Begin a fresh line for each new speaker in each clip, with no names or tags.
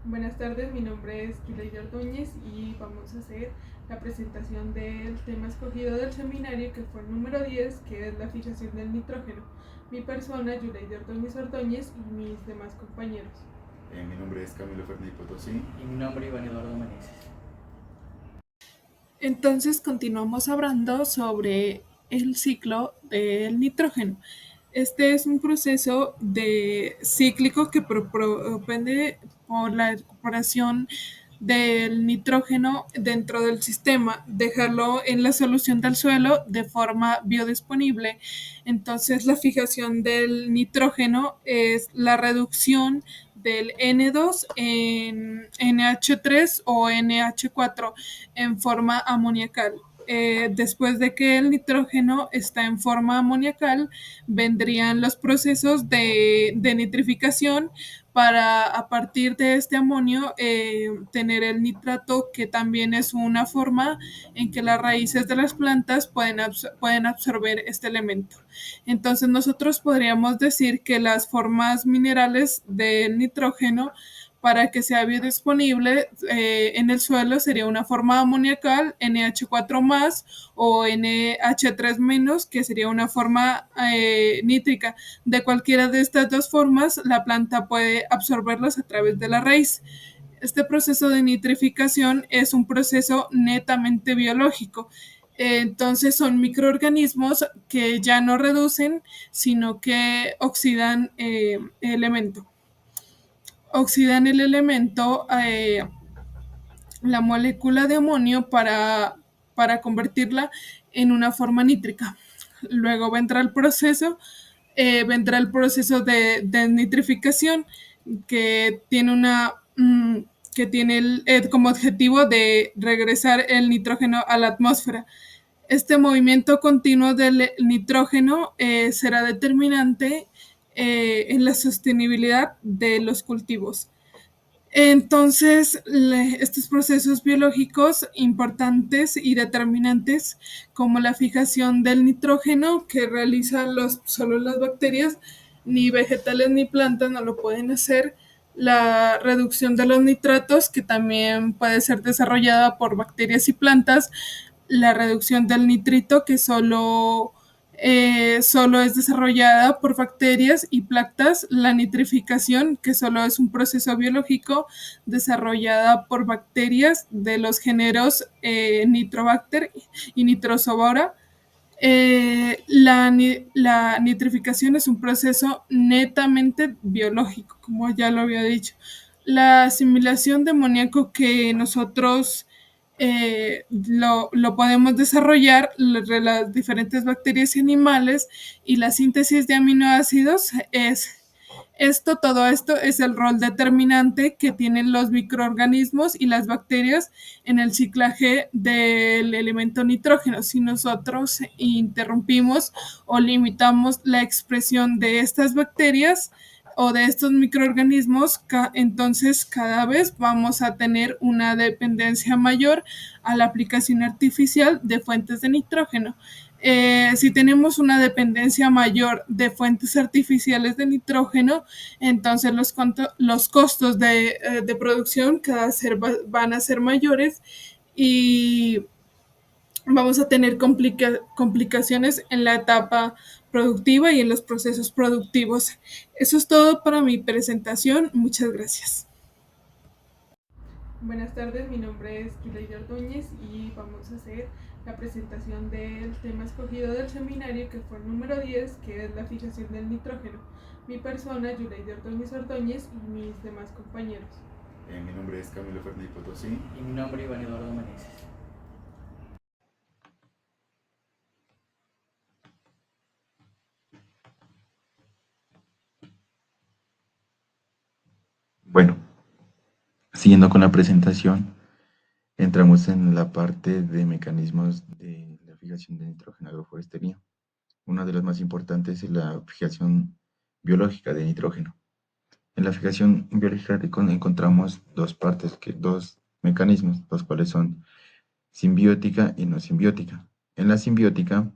Buenas tardes, mi nombre es Yuleida Ordóñez y vamos a hacer la presentación del tema escogido del seminario que fue el número 10, que es la fijación del nitrógeno. Mi persona, Yuleida Ordóñez Ordóñez, y mis demás compañeros.
Mi nombre es Camilo Fernández Potosí.
Y mi nombre Iván Eduardo Meneses.
Entonces continuamos hablando sobre el ciclo del nitrógeno. Este es un proceso cíclico que propende por la recuperación del nitrógeno dentro del sistema, dejarlo en la solución del suelo de forma biodisponible. Entonces, la fijación del nitrógeno es la reducción del N2 en NH3 o NH4 en forma amoniacal. Después de que el nitrógeno está en forma amoniacal, vendrían los procesos de nitrificación para a partir de este amonio tener el nitrato, que también es una forma en que las raíces de las plantas pueden absorber este elemento. Entonces nosotros podríamos decir que las formas minerales del nitrógeno para que sea biodisponible en el suelo sería una forma amoniacal, NH4 más o NH3 menos, que sería una forma nítrica. De cualquiera de estas dos formas, la planta puede absorberlas a través de la raíz. Este proceso de nitrificación es un proceso netamente biológico. Entonces son microorganismos que ya no reducen, sino que oxidan elemento. Oxidan el elemento, la molécula de amonio para convertirla en una forma nítrica. Luego vendrá el proceso de nitrificación que tiene como objetivo de regresar el nitrógeno a la atmósfera. Este movimiento continuo del nitrógeno será determinante en la sostenibilidad de los cultivos. Entonces, estos procesos biológicos importantes y determinantes, como la fijación del nitrógeno que realizan solo las bacterias, ni vegetales ni plantas no lo pueden hacer. La reducción de los nitratos, que también puede ser desarrollada por bacterias y plantas. La reducción del nitrito, que solo es desarrollada por bacterias y plantas. La nitrificación, que solo es un proceso biológico desarrollada por bacterias de los géneros Nitrobacter y Nitrosovora. La nitrificación es un proceso netamente biológico, como ya lo había dicho. La asimilación de amoníaco que nosotros lo podemos desarrollar las diferentes bacterias y animales, y la síntesis de aminoácidos todo esto es el rol determinante que tienen los microorganismos y las bacterias en el ciclaje del elemento nitrógeno. Si nosotros interrumpimos o limitamos la expresión de estas bacterias o de estos microorganismos, entonces cada vez vamos a tener una dependencia mayor a la aplicación artificial de fuentes de nitrógeno. Si tenemos una dependencia mayor de fuentes artificiales de nitrógeno, entonces los costos de producción van a ser mayores y vamos a tener complicaciones en la etapa productiva y en los procesos productivos. Eso es todo para mi presentación. Muchas gracias. Buenas tardes, mi nombre es Yuleida Ordóñez y vamos a hacer la presentación del tema escogido del seminario que fue el número 10, que es la fijación del nitrógeno. Mi persona, Yuleida Ordóñez Ordóñez, y mis demás compañeros.
Mi nombre es Camilo Fernández Potosí.
Y mi nombre Iván Eduardo Meneses.
Bueno, siguiendo con la presentación, entramos en la parte de mecanismos de la fijación de nitrógeno agroforestería. Una de las más importantes es la fijación biológica de nitrógeno. En la fijación biológica encontramos dos mecanismos, los cuales son simbiótica y no simbiótica. En la simbiótica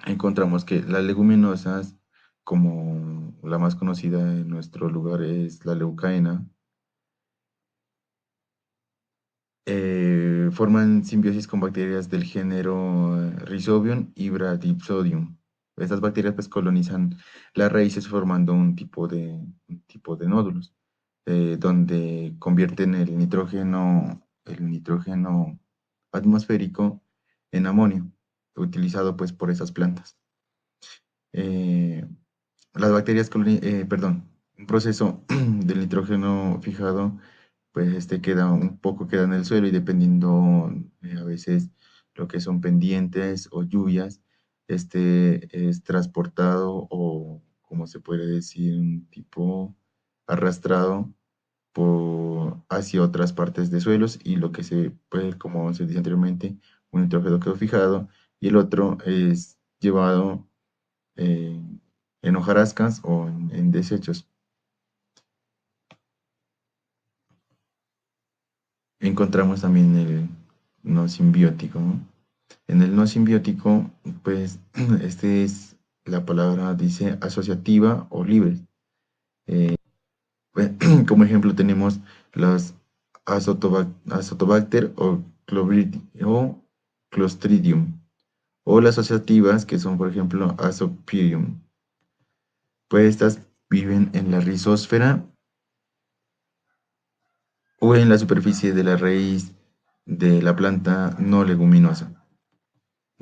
encontramos que las leguminosas, como la más conocida en nuestro lugar es la leucaena, forman simbiosis con bacterias del género Rhizobium y Bradipsodium. Estas bacterias pues colonizan las raíces formando un tipo de nódulos, donde convierten el nitrógeno atmosférico en amonio, utilizado pues por esas plantas. Eh, las bacterias, perdón, un proceso del nitrógeno fijado, pues queda en el suelo y dependiendo a veces lo que son pendientes o lluvias, es transportado o, como se puede decir, un tipo arrastrado hacia otras partes de suelos y lo que se puede, como se dice anteriormente, un nitrógeno quedó fijado y el otro es llevado eh, en hojarascas o en desechos. Encontramos también el no simbiótico, ¿no? En el no simbiótico, pues, la palabra dice asociativa o libre. Pues, como ejemplo tenemos las Azotobacter o Clostridium, o las asociativas que son, por ejemplo, Azopyrium. Pues estas viven en la rizósfera o en la superficie de la raíz de la planta no leguminosa.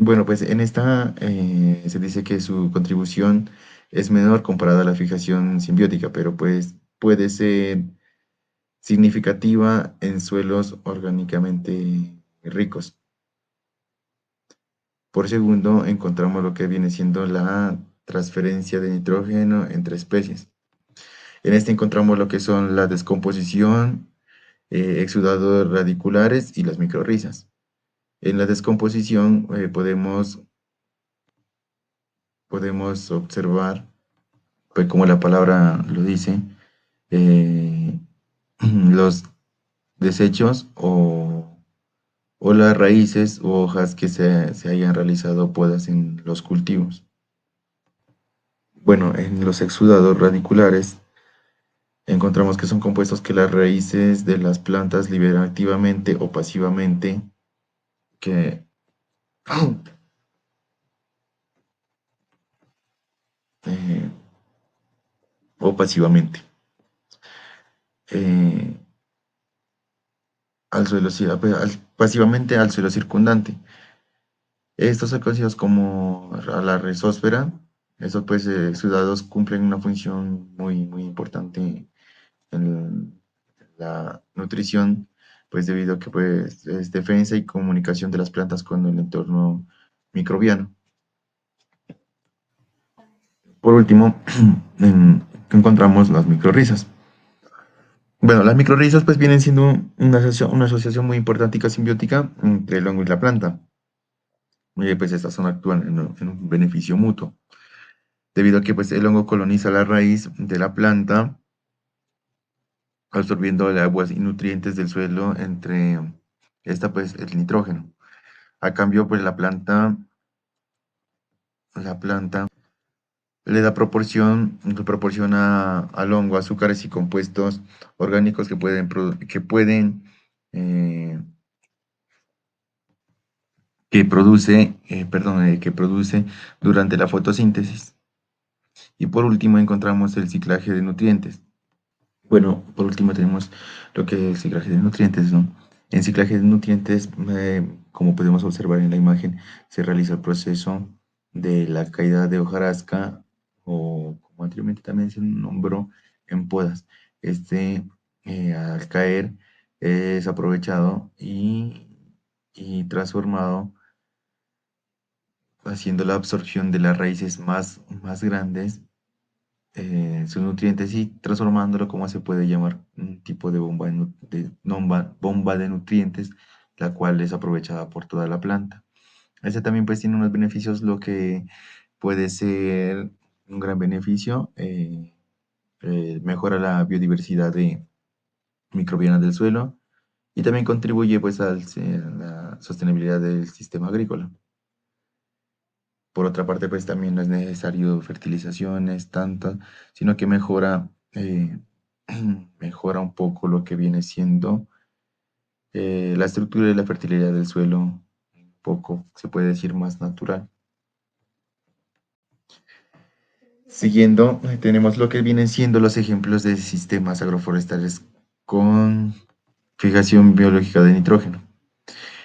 Bueno, pues en esta se dice que su contribución es menor comparada a la fijación simbiótica, pero pues puede ser significativa en suelos orgánicamente ricos. Por segundo, encontramos lo que viene siendo la transferencia de nitrógeno entre especies. En este encontramos lo que son la descomposición, exudados radiculares y las microrrizas. En la descomposición podemos observar, pues como la palabra lo dice, eh, los desechos o las raíces u hojas que se hayan realizado podas en los cultivos. Bueno, en los exudados radiculares encontramos que son compuestos que las raíces de las plantas liberan activamente o pasivamente, que eh, o pasivamente eh, al suelo, pasivamente al suelo circundante. Estos son conocidos como a la rizósfera. Estos pues exudados cumplen una función muy, muy importante en la nutrición, pues debido a que pues, es defensa y comunicación de las plantas con el entorno microbiano. Por último, encontramos las micorrizas. Bueno, las micorrizas pues vienen siendo una asociación muy importante y simbiótica entre el hongo y la planta. Pues estas actúan en un beneficio mutuo, debido a que pues el hongo coloniza la raíz de la planta, absorbiendo el agua y nutrientes del suelo, entre esta pues el nitrógeno. A cambio, pues la planta le proporciona al hongo azúcares y compuestos orgánicos eh, que produce durante la fotosíntesis. Y por último encontramos el ciclaje de nutrientes. Bueno, por último tenemos lo que es el ciclaje de nutrientes, ¿no? En ciclaje de nutrientes, como podemos observar en la imagen, se realiza el proceso de la caída de hojarasca o, como anteriormente también se nombró, en podas. Al caer, es aprovechado y transformado, haciendo la absorción de las raíces más grandes, sus nutrientes, y transformándolo, como se puede llamar, un tipo de bomba de nutrientes, la cual es aprovechada por toda la planta. Este también pues tiene unos beneficios, lo que puede ser un gran beneficio, mejora la biodiversidad microbiana del suelo y también contribuye pues a la sostenibilidad del sistema agrícola. Por otra parte, pues también no es necesario fertilizaciones tantas, sino que mejora un poco lo que viene siendo La estructura y la fertilidad del suelo, un poco, se puede decir, más natural. Siguiendo, tenemos lo que vienen siendo los ejemplos de sistemas agroforestales con fijación biológica de nitrógeno.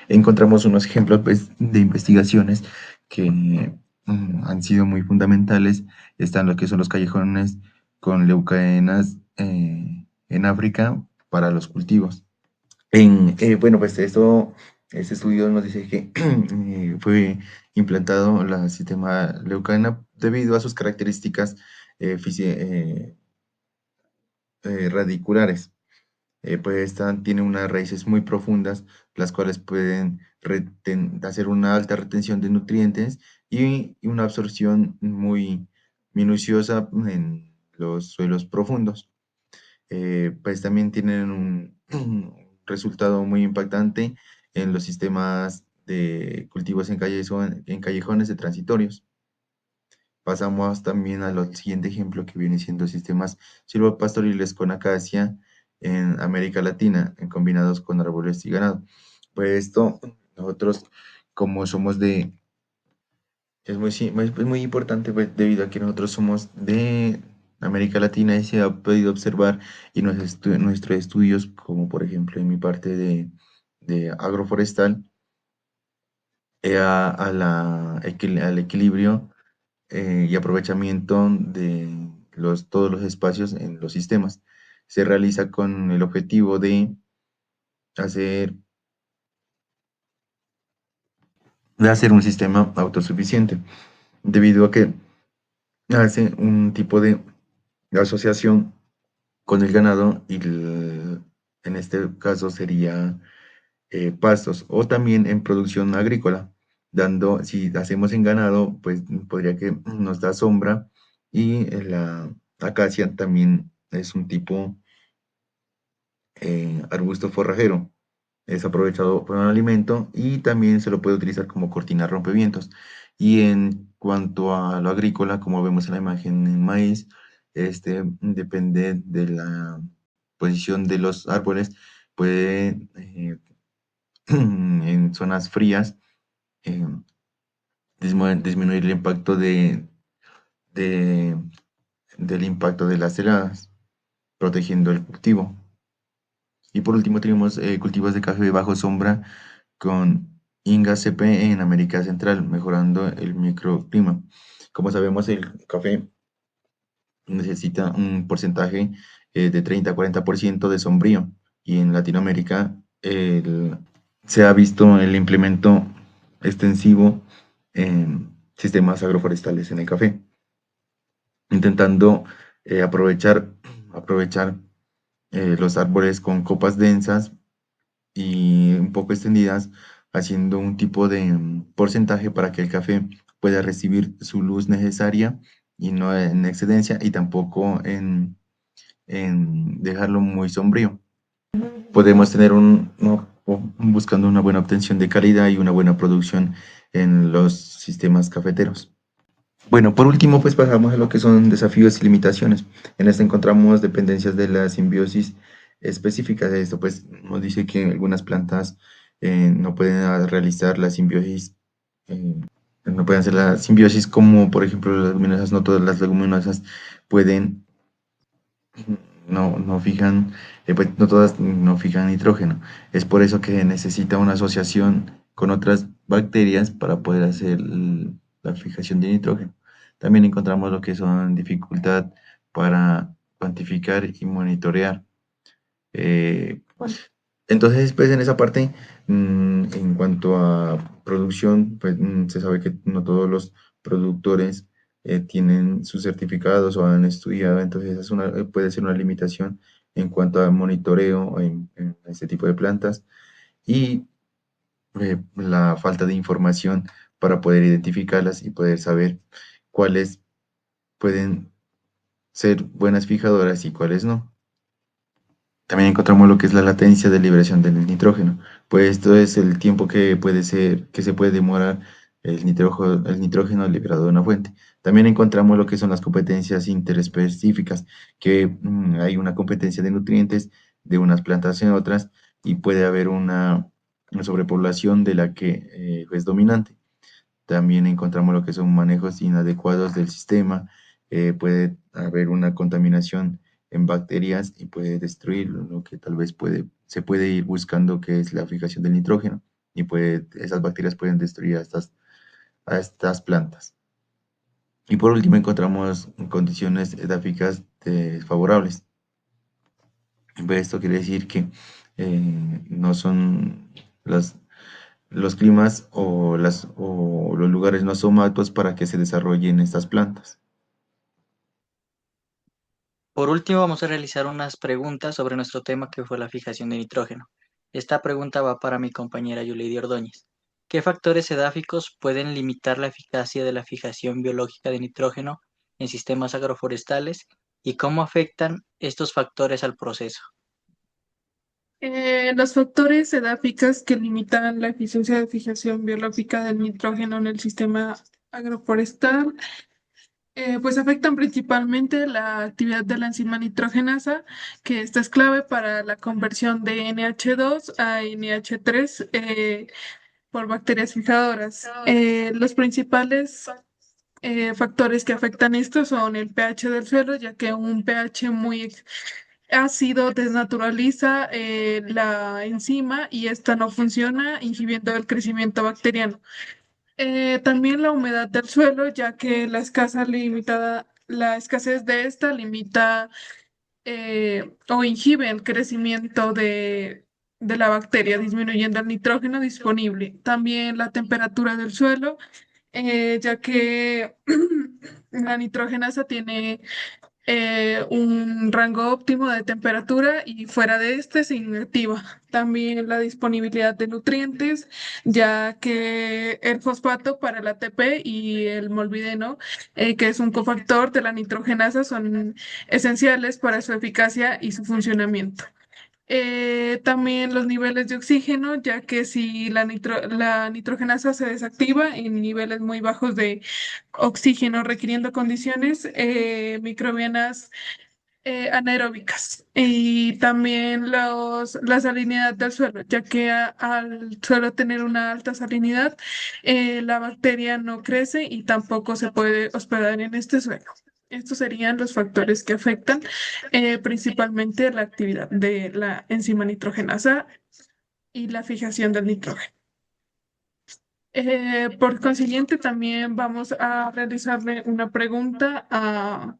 Encontramos unos ejemplos pues, de investigaciones que han sido muy fundamentales. Están lo que son los callejones con leucaenas en África para los cultivos. Bueno, pues este estudio nos dice que fue implantado el sistema leucaena debido a sus características radiculares. Pues esta tiene unas raíces muy profundas, las cuales pueden hacer una alta retención de nutrientes y una absorción muy minuciosa en los suelos profundos. Pues también tienen un resultado muy impactante en los sistemas de cultivos en callejones de transitorios. Pasamos también al siguiente ejemplo que viene siendo sistemas silvopastoriles con acacia en América Latina, en combinados con árboles y ganado. Pues esto, nosotros como somos es muy importante pues, debido a que nosotros somos de América Latina y se ha podido observar y nuestros estudios, como por ejemplo en mi parte de agroforestal, al equilibrio y aprovechamiento de todos los espacios en los sistemas. Se realiza con el objetivo hacer, de hacer un sistema autosuficiente, debido a que hace un tipo de asociación con el ganado y en este caso sería pastos o también en producción agrícola, si hacemos en ganado, pues podría que nos da sombra y la acacia también es un tipo arbusto forrajero, es aprovechado para un alimento y también se lo puede utilizar como cortina rompevientos. Y en cuanto a lo agrícola, como vemos en la imagen en maíz, depende de la posición de los árboles, puede en zonas frías eh, disminuir el impacto de- del impacto de las heladas, protegiendo el cultivo. Y por último tenemos cultivos de café bajo sombra con Inga CP en América Central, mejorando el microclima. Como sabemos, el café necesita un porcentaje de 30 a 40% de sombrío y en Latinoamérica se ha visto el implemento extensivo en sistemas agroforestales en el café, intentando aprovechar los árboles con copas densas y un poco extendidas, haciendo un tipo de porcentaje para que el café pueda recibir su luz necesaria y no en excedencia y tampoco en dejarlo muy sombrío. Podemos tener buscando una buena obtención de calidad y una buena producción en los sistemas cafeteros. Bueno, por último, pues pasamos a lo que son desafíos y limitaciones. En este encontramos dependencias de la simbiosis específicas de esto, pues nos dice que algunas plantas no pueden realizar la simbiosis, eh, no pueden hacer la simbiosis como por ejemplo las leguminosas, no todas las leguminosas pueden, no fijan, pues, no todas no fijan nitrógeno. Es por eso que necesita una asociación con otras bacterias para poder hacer la fijación de nitrógeno. También encontramos lo que son dificultad para cuantificar y monitorear. Entonces, pues en esa parte, en cuanto a producción, pues se sabe que no todos los productores tienen sus certificados o han estudiado, entonces puede ser una limitación en cuanto a monitoreo en este tipo de plantas y la falta de información para poder identificarlas y poder saber cuáles pueden ser buenas fijadoras y cuáles no. También encontramos lo que es la latencia de liberación del nitrógeno, pues esto es el tiempo que se puede demorar el nitrógeno liberado de una fuente. También encontramos lo que son las competencias interespecíficas, que hay una competencia de nutrientes de unas plantas en otras, y puede haber una sobrepoblación de la que es dominante. También encontramos lo que son manejos inadecuados del sistema, puede haber una contaminación en bacterias y puede destruir lo que tal vez se puede ir buscando, que es la fijación del nitrógeno, y esas bacterias pueden destruir a estas plantas. Y por último encontramos condiciones edáficas desfavorables. Esto quiere decir que no son los climas o los lugares no son aptos para que se desarrollen estas plantas.
Por último, vamos a realizar unas preguntas sobre nuestro tema que fue la fijación de nitrógeno. Esta pregunta va para mi compañera Yuleidy Ordóñez. ¿Qué factores edáficos pueden limitar la eficacia de la fijación biológica de nitrógeno en sistemas agroforestales y cómo afectan estos factores al proceso?
Los factores edáficos que limitan la eficiencia de fijación biológica del nitrógeno en el sistema agroforestal, pues afectan principalmente la actividad de la enzima nitrogenasa, que esta es clave para la conversión de NH2 a NH3 por bacterias fijadoras. Los principales factores que afectan esto son el pH del suelo, ya que un pH muy ácido desnaturaliza la enzima y esta no funciona, inhibiendo el crecimiento bacteriano. También la humedad del suelo, ya que la escasez de esta limita o inhibe el crecimiento de la bacteria, disminuyendo el nitrógeno disponible. También la temperatura del suelo, ya que la nitrogenasa tiene un rango óptimo de temperatura y fuera de este se inactiva. También la disponibilidad de nutrientes, ya que el fosfato para el ATP y el molibdeno, que es un cofactor de la nitrogenasa, son esenciales para su eficacia y su funcionamiento. También los niveles de oxígeno, ya que si la nitrogenasa se desactiva en niveles muy bajos de oxígeno, requiriendo condiciones microbianas anaeróbicas. Y también la salinidad del suelo, ya que al suelo tener una alta salinidad, la bacteria no crece y tampoco se puede hospedar en este suelo. Estos serían los factores que afectan principalmente la actividad de la enzima nitrogenasa y la fijación del nitrógeno. Por consiguiente, también vamos a realizarle una pregunta a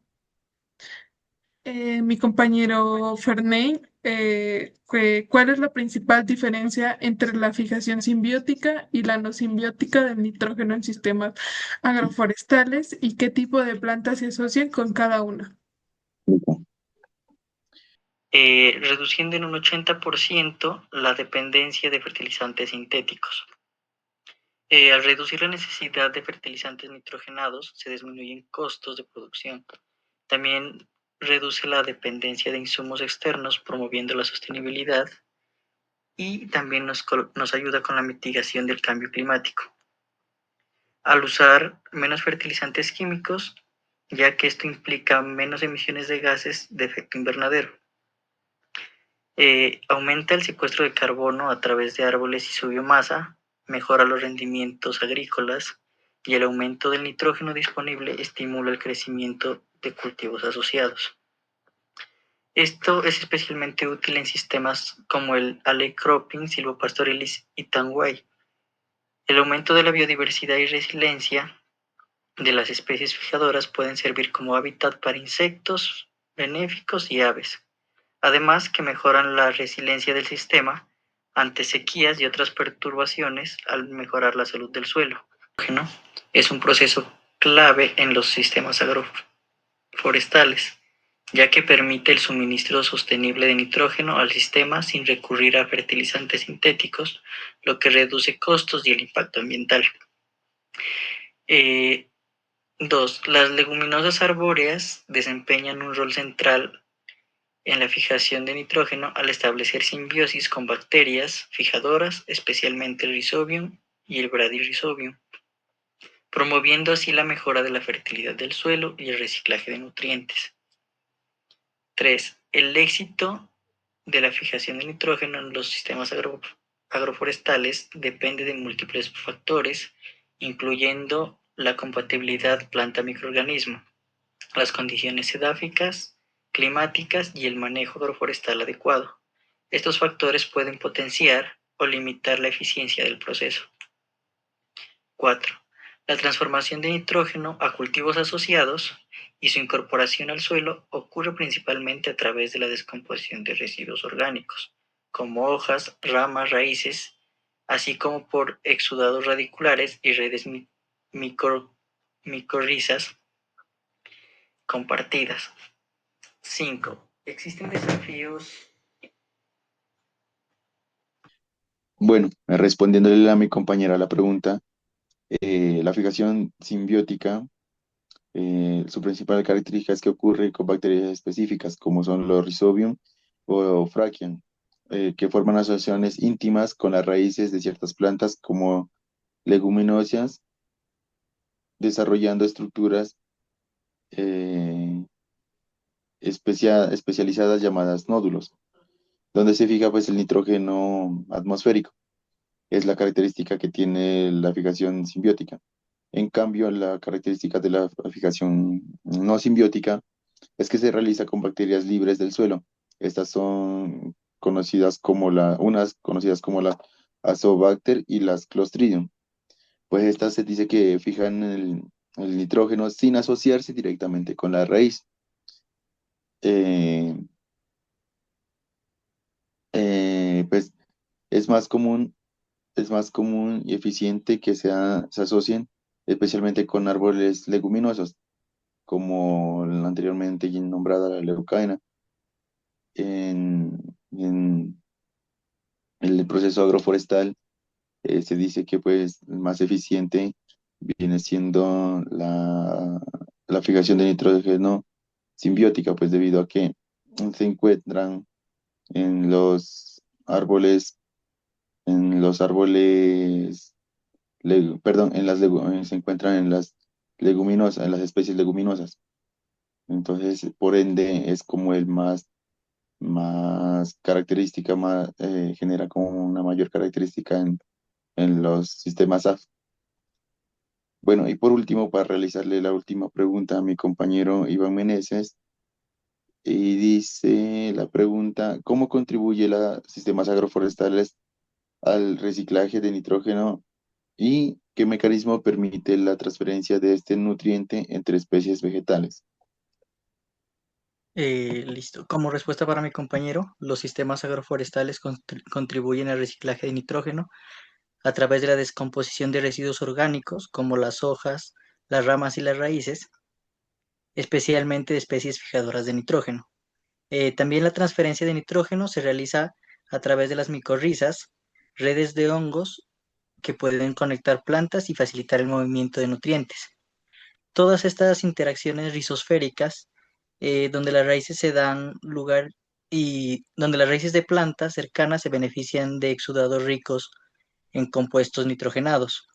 mi compañero Ferney. ¿Cuál es la principal diferencia entre la fijación simbiótica y la no simbiótica del nitrógeno en sistemas agroforestales y qué tipo de plantas se asocian con cada una?
Reduciendo en un 80% la dependencia de fertilizantes sintéticos. Al reducir la necesidad de fertilizantes nitrogenados, se disminuyen costos de producción. También reduce la dependencia de insumos externos, promoviendo la sostenibilidad, y también nos ayuda con la mitigación del cambio climático. Al usar menos fertilizantes químicos, ya que esto implica menos emisiones de gases de efecto invernadero. Aumenta el secuestro de carbono a través de árboles y su biomasa, mejora los rendimientos agrícolas y el aumento del nitrógeno disponible estimula el crecimiento de cultivos asociados. Esto es especialmente útil en sistemas como el alley cropping, silvopastorilis y tanguay. El aumento de la biodiversidad y resiliencia de las especies fijadoras pueden servir como hábitat para insectos benéficos y aves. Además que mejoran la resiliencia del sistema ante sequías y otras perturbaciones al mejorar la salud del suelo. Es un proceso clave en los sistemas agroforestales, ya que permite el suministro sostenible de nitrógeno al sistema sin recurrir a fertilizantes sintéticos, lo que reduce costos y el impacto ambiental. 2. Las leguminosas arbóreas desempeñan un rol central en la fijación de nitrógeno al establecer simbiosis con bacterias fijadoras, especialmente el Rhizobium y el Bradyrhizobium, promoviendo así la mejora de la fertilidad del suelo y el reciclaje de nutrientes. 3. El éxito de la fijación de nitrógeno en los sistemas agroforestales depende de múltiples factores, incluyendo la compatibilidad planta-microorganismo, las condiciones edáficas, climáticas y el manejo agroforestal adecuado. Estos factores pueden potenciar o limitar la eficiencia del proceso. 4. La transformación de nitrógeno a cultivos asociados y su incorporación al suelo ocurre principalmente a través de la descomposición de residuos orgánicos, como hojas, ramas, raíces, así como por exudados radiculares y redes micorrizas compartidas. 5. Existen desafíos.
Bueno, respondiéndole a mi compañera la pregunta, la fijación simbiótica, su principal característica es que ocurre con bacterias específicas, como son los Rhizobium o Brachium, que forman asociaciones íntimas con las raíces de ciertas plantas como leguminosas, desarrollando estructuras eh, especializadas llamadas nódulos, donde se fija pues el nitrógeno atmosférico. Es la característica que tiene la fijación simbiótica. En cambio, la característica de la fijación no simbiótica es que se realiza con bacterias libres del suelo. Estas son unas conocidas como la Azobacter y las Clostridium. Pues estas se dice que fijan el nitrógeno sin asociarse directamente con la raíz. Eh, pues es más común, es más común y eficiente que se asocien especialmente con árboles leguminosos, como la anteriormente nombrada la leucaena. En el proceso agroforestal se dice que pues el más eficiente viene siendo la fijación de nitrógeno simbiótica, pues debido a que se encuentran en los árboles, perdón, se encuentran en las leguminosas, en las especies leguminosas. Entonces, por ende, es como el más característica, genera como una mayor característica en los sistemas AF. Bueno, y por último, para realizarle la última pregunta a mi compañero Iván Meneses, y dice la pregunta, ¿cómo contribuye los sistemas agroforestales al reciclaje de nitrógeno y qué mecanismo permite la transferencia de este nutriente entre especies vegetales?
Listo. Como respuesta para mi compañero, los sistemas agroforestales contribuyen al reciclaje de nitrógeno a través de la descomposición de residuos orgánicos como las hojas, las ramas y las raíces, especialmente de especies fijadoras de nitrógeno. También la transferencia de nitrógeno se realiza a través de las micorrizas, redes de hongos que pueden conectar plantas y facilitar el movimiento de nutrientes. Todas estas interacciones rizosféricas, donde las raíces se dan lugar y donde las raíces de plantas cercanas se benefician de exudados ricos en compuestos nitrogenados.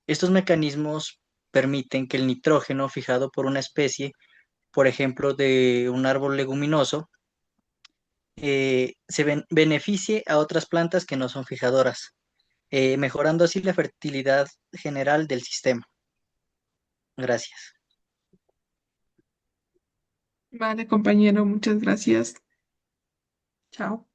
Estos mecanismos permiten que el nitrógeno fijado por una especie, por ejemplo, de un árbol leguminoso, beneficie a otras plantas que no son fijadoras, mejorando así la fertilidad general del sistema. Gracias.
Vale, compañero, muchas gracias. Chao.